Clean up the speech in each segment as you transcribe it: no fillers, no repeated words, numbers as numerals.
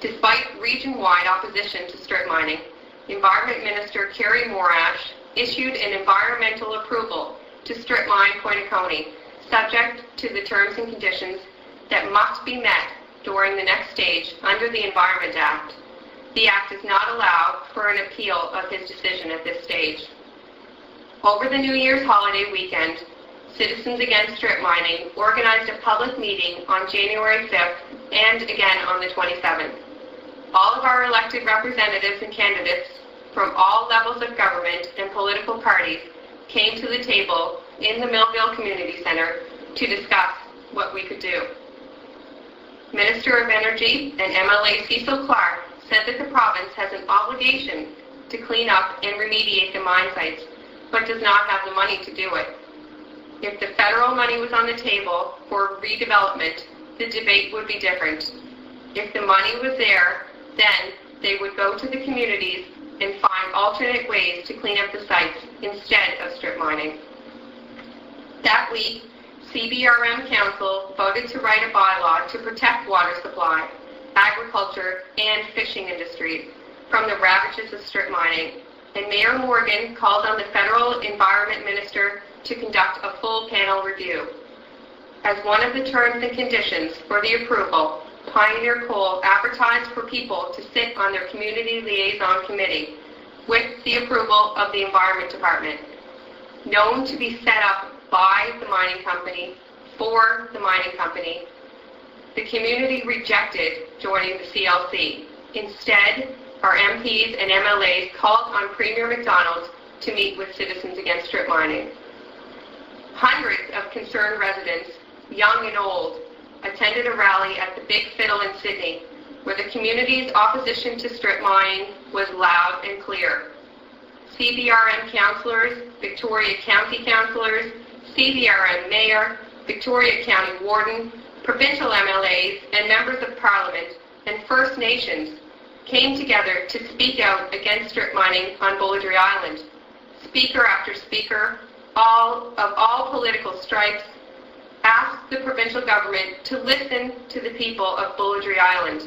Despite region-wide opposition to strip mining, Environment Minister Carrie Morash issued an environmental approval to strip mine Pointe-a-Coney, subject to the terms and conditions that must be met during the next stage under the Environment Act. The Act does not allow for an appeal of his decision at this stage. Over the New Year's holiday weekend, Citizens Against Strip Mining organized a public meeting on January 5th and again on the 27th. All of our elected representatives and candidates from all levels of government and political parties came to the table in the Millville Community Centre to discuss what we could do. Minister of Energy and MLA Cecil Clark said that the province has an obligation to clean up and remediate the mine sites, but does not have the money to do it. If the federal money was on the table for redevelopment, the debate would be different. If the money was there, then they would go to the communities and find alternate ways to clean up the sites instead of strip mining. That week, CBRM Council voted to write a bylaw to protect water supply, agriculture, and fishing industries from the ravages of strip mining, and Mayor Morgan called on the federal Environment Minister to conduct a full panel review. As one of the terms and conditions for the approval, Pioneer Coal advertised for people to sit on their Community Liaison Committee with the approval of the Environment Department, known to be set up by the mining company for the mining company. The community rejected joining the CLC. Instead, our MPs and MLAs called on Premier MacDonald to meet with Citizens Against Strip Mining. Hundreds of concerned residents, young and old, attended a rally at the Big Fiddle in Sydney, where the community's opposition to strip mining was loud and clear. CBRM councillors, Victoria County councillors, CBRM mayor, Victoria County warden, provincial MLAs, and members of Parliament and First Nations came together to speak out against strip mining on Boularderie Island. Speaker after speaker, all political stripes, asked the provincial government to listen to the people of Boularderie Island.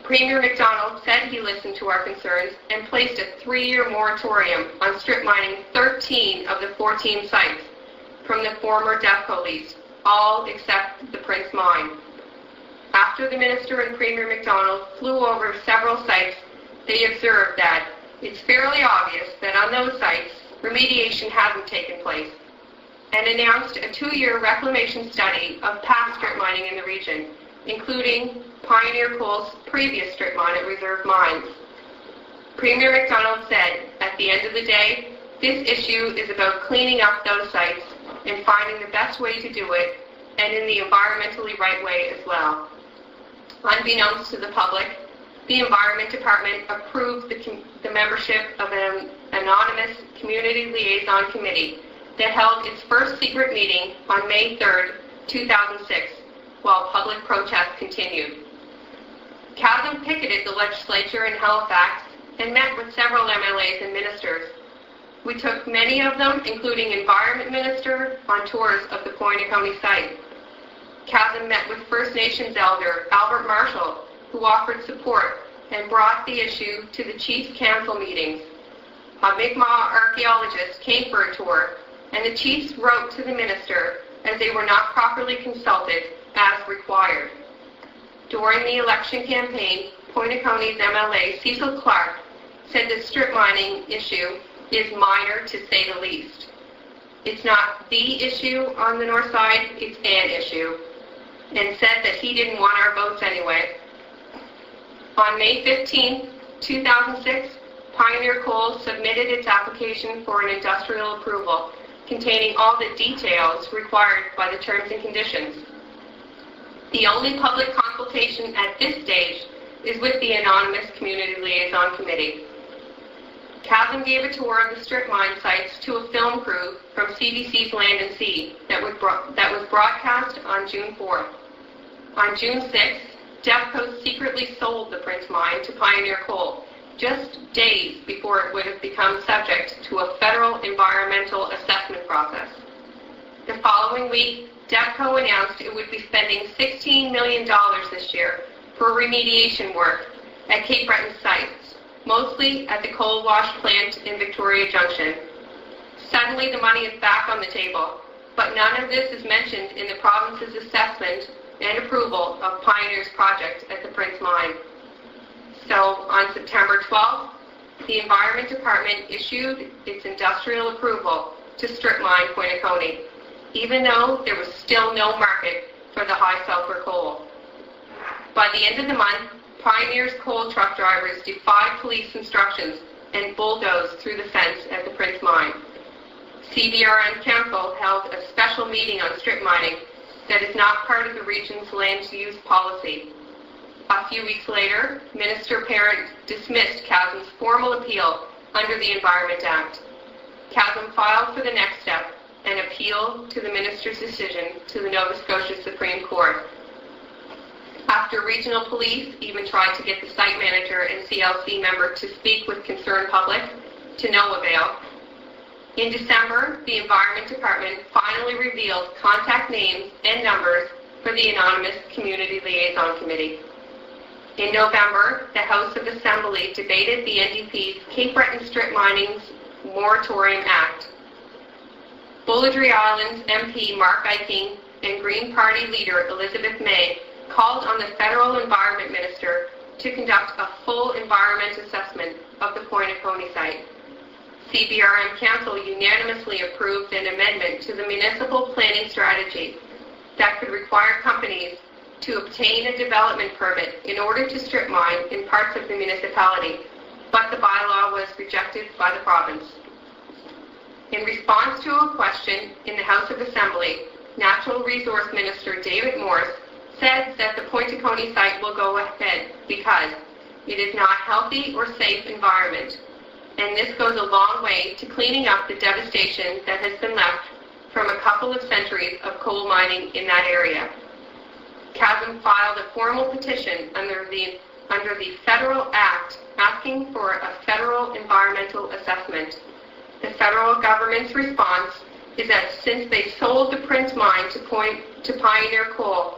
Premier MacDonald said he listened to our concerns and placed a 3-year moratorium on strip mining 13 of the 14 sites from the former Defco lease, all except the Prince Mine. After the Minister and Premier MacDonald flew over several sites, they observed that it's fairly obvious that on those sites, remediation hasn't taken place, and announced a 2-year reclamation study of past strip mining in the region, including Pioneer Coal's previous strip mine at Reserve Mines. Premier MacDonald said, at the end of the day, this issue is about cleaning up those sites and finding the best way to do it, and in the environmentally right way as well. Unbeknownst to the public, the Environment Department approved the membership of an anonymous Community Liaison Committee that held its first secret meeting on May 3rd, 2006, while public protests continued. CASM picketed the legislature in Halifax and met with several MLAs and ministers. We took many of them, including Environment Minister, on tours of the Pointe-a-Coney site. CASM met with First Nations elder Albert Marshall, who offered support and brought the issue to the Chiefs Council meetings. A Mi'kmaq archaeologist came for a tour, and the Chiefs wrote to the Minister as they were not properly consulted as required. During the election campaign, Pointe-a-Coney's MLA Cecil Clark said the strip mining issue is minor to say the least. It's not the issue on the north side, it's an issue, and said that he didn't want our votes anyway. On May 15, 2006, Pioneer Coal submitted its application for an industrial approval containing all the details required by the terms and conditions. The only public consultation at this stage is with the anonymous Community Liaison Committee. CASM gave a tour of the strip mine sites to a film crew from CBC's Land and Sea that was broadcast on June 4th. On June 6th, Defco secretly sold the Prince Mine to Pioneer Coal, just days before it would have become subject to a federal environmental assessment process. The following week, Defco announced it would be spending $16 million this year for remediation work at Cape Breton sites, mostly at the coal wash plant in Victoria Junction. Suddenly the money is back on the table, but none of this is mentioned in the province's assessment and approval of Pioneer's project at the Prince Mine. So on September 12th, the Environment Department issued its industrial approval to strip mine Pointe-à-Coney, even though there was still no market for the high sulfur coal. By the end of the month, Pioneer's coal truck drivers defied police instructions and bulldozed through the fence at the Prince Mine. CBRN Council held a special meeting on strip mining that is not part of the region's land use policy. A few weeks later, Minister Parent dismissed CASM's formal appeal under the Environment Act. CASM filed for the next step, an appeal to the minister's decision to the Nova Scotia Supreme Court. After regional police even tried to get the site manager and CLC member to speak with concerned public, to no avail, in December, the Environment Department finally revealed contact names and numbers for the anonymous Community Liaison Committee. In November, the House of Assembly debated the NDP's Cape Breton Strip Mining's Moratorium Act. Boularderie Island's MP Mark Eiking and Green Party leader Elizabeth May called on the federal Environment Minister to conduct a full environment assessment of the Pointe-à-Coney site. CBRN Council unanimously approved an amendment to the municipal planning strategy that could require companies to obtain a development permit in order to strip mine in parts of the municipality, but the bylaw was rejected by the province. In response to a question in the House of Assembly, Natural Resource Minister David Morse said that the Pointe-à-Coney site will go ahead because it is not a healthy or safe environment, and this goes a long way to cleaning up the devastation that has been left from a couple of centuries of coal mining in that area. CASM filed a formal petition under the Federal Act asking for a federal environmental assessment. The federal government's response is that since they sold the Prince Mine to Pioneer Coal,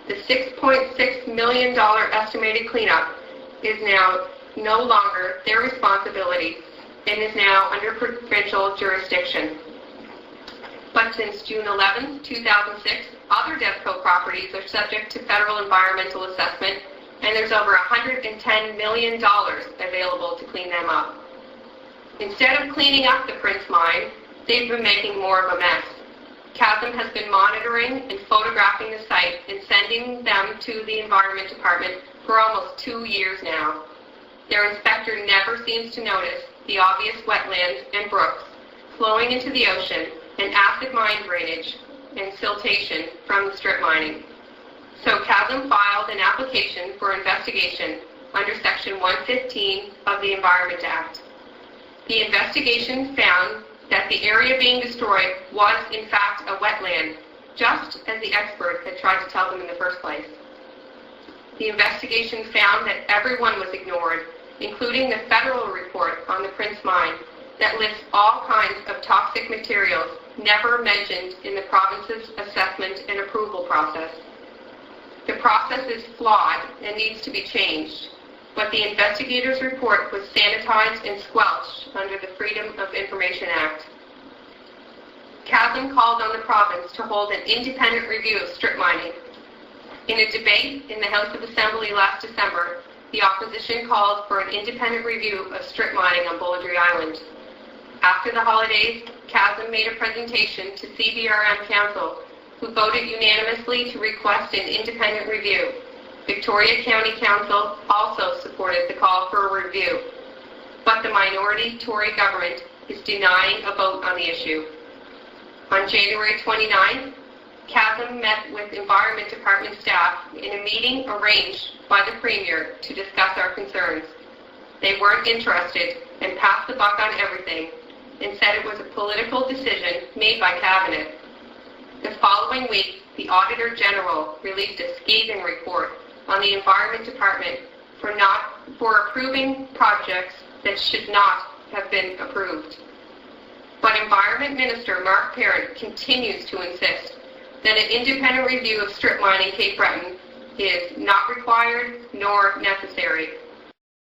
the $6.6 million estimated cleanup is now no longer their responsibility and is now under provincial jurisdiction. But since June 11, 2006, other DevCo properties are subject to federal environmental assessment, and there's over $110 million available to clean them up. Instead of cleaning up the Prince Mine, they've been making more of a mess. CASM has been monitoring and photographing the site and sending them to the Environment Department for almost 2 years now. Their inspector never seems to notice the obvious wetlands and brooks flowing into the ocean and acid mine drainage and siltation from the strip mining. So CASM filed an application for investigation under Section 115 of the Environment Act. The investigation found that the area being destroyed was in fact a wetland, just as the expert had tried to tell them in the first place. The investigation found that everyone was ignored, including the federal report on the Prince Mine that lists all kinds of toxic materials never mentioned in the province's assessment and approval process. The process is flawed and needs to be changed, but the investigators' report was sanitized and squelched under the Freedom of Information Act. CASM called on the province to hold an independent review of strip mining. In a debate in the House of Assembly last December, the opposition called for an independent review of strip mining on Boularderie Island. After the holidays, CASM made a presentation to CBRN Council, who voted unanimously to request an independent review. Victoria County Council also supported the call for a review, but the minority Tory government is denying a vote on the issue. On January 29th, CASM met with Environment Department staff in a meeting arranged by the Premier to discuss our concerns. They weren't interested and passed the buck on everything and said it was a political decision made by Cabinet. The following week, the Auditor General released a scathing report on the Environment Department for approving projects that should not have been approved. But Environment Minister Mark Parent continues to insist that an independent review of strip mining Cape Breton is not required nor necessary.